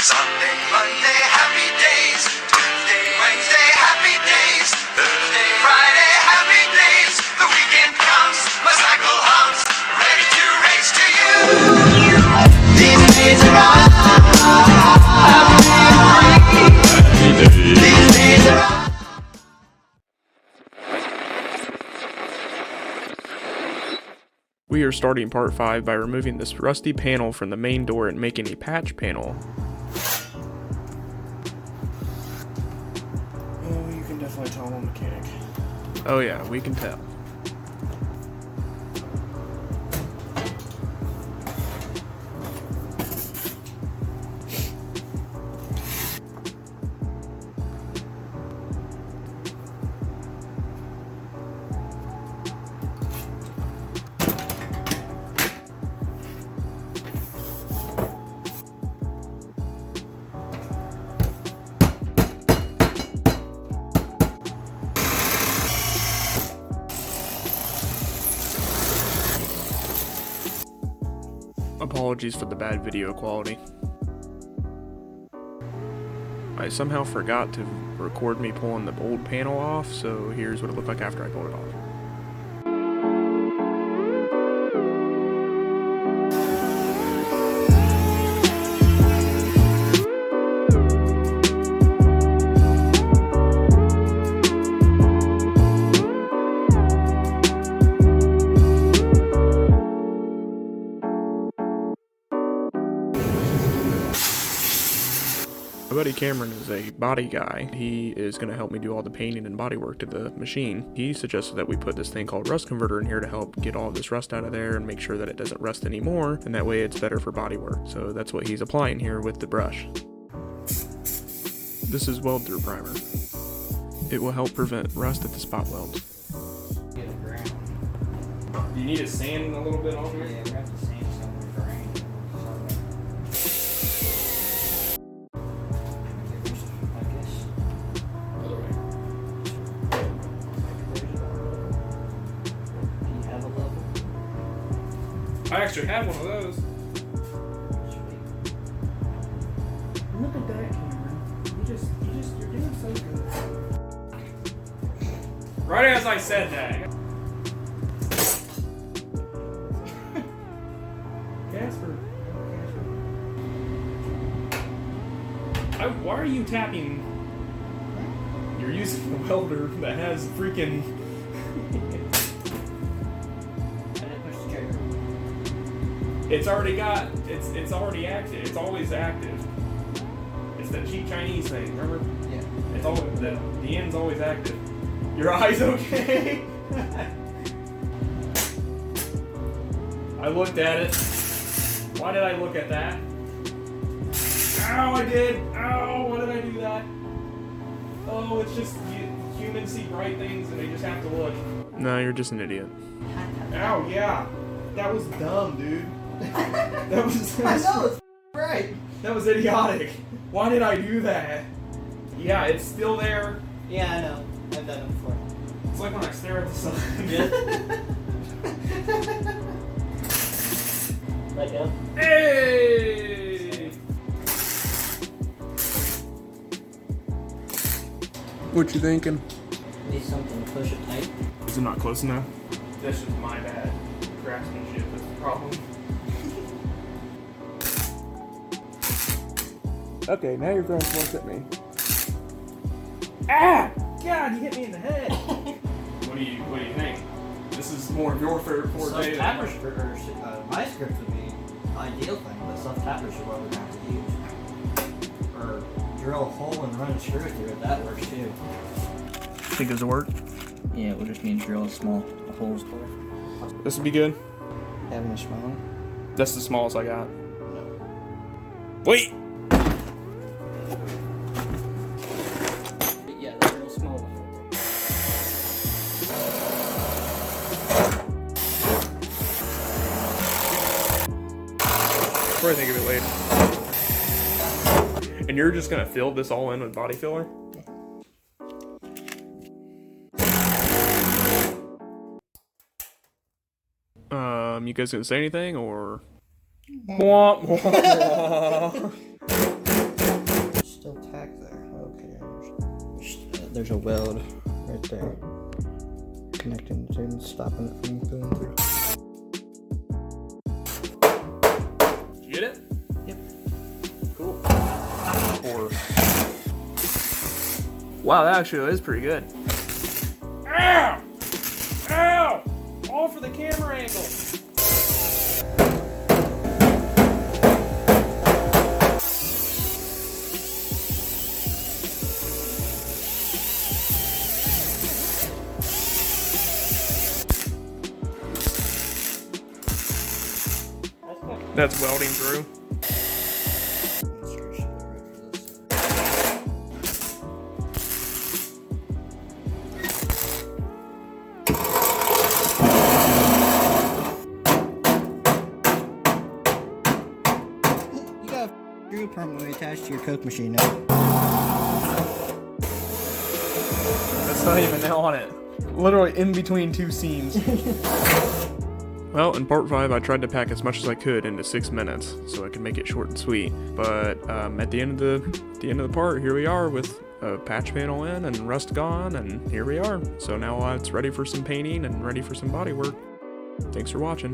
Sunday, Monday, happy days. Tuesday, Wednesday, happy days. Thursday, Friday, happy days. The weekend comes, my cycle hums, ready to race to you. These days are happy days. These days are We are starting part 5 by removing this rusty panel from the main door and making a patch panel. Oh, you can definitely tell I'm a mechanic. Oh yeah, we can tell. Apologies for the bad video quality. I somehow forgot to record me pulling the old panel off, so here's what it looked like after I pulled it off. My buddy Cameron is a body guy. He is going to help me do all the painting and body work to the machine. He suggested that we put this thing called rust converter in here to help get all this rust out of there and make sure that it doesn't rust anymore, and that way it's better for body work. So that's what he's applying here with the brush. This is weld through primer. It will help prevent rust at the spot welds. Get it ground. Do you need it sanding a little bit on here? Yeah, we have to sand some of the grain. Like this. Other way. Do you have a level? I actually have one of those. Look at that, Cameron. You're doing so good. Right as I said that. Casper. Why are you tapping? You're using a welder that has freaking. I didn't push the trigger. It's already got. It's already active. It's always active. It's that cheap Chinese thing. Remember? Yeah. It's always the end's always active. Your eyes okay? I looked at it. Why did I look at that? Ow, I did! Ow, why did I do that? Oh, it's just humans see bright things and they just have to look. No, you're just an idiot. Ow, yeah. That was dumb, dude. That was I know, it's right. That was idiotic. Why did I do that? Yeah, it's still there. Yeah, I know. I've done it before. It's like when I stare at the sun. Let go. Hey! What you thinking? Need something to push it tight. Is it not close enough? That's just my bad craftsmanship. That's the problem. Okay, now you're throwing force at me. Ah! God, you hit me in the head. What do you think? This is more of your favorite forte. Self-tapper script, or my script would be ideal thing, but self-tapper is what we're going to have to use. Or drill a hole and run a screw through it. That works too. Think this will work? Yeah, we'll just need to drill small holes for it. This would be good. Having a small one? That's the smallest I got. No. Wait! Yeah, the real small one. What do I think of it later? And you're just gonna fill this all in with body filler? You guys gonna say anything or? Wah, wah, wah. there's a weld right there connecting the two and stopping it from going through. Did you get it? Yep. Cool. Wow, that actually is pretty good. Ow! Ow! All for the camera angle. That's welding, Drew. You got a screw permanently attached to your Coke machine now. That's not even on it. Literally in between two seams. Well, in part 5, I tried to pack as much as I could into 6 minutes, so I could make it short and sweet. But at the end of the part, here we are with a patch panel in and rust gone, and here we are. So now it's ready for some painting and ready for some body work. Thanks for watching.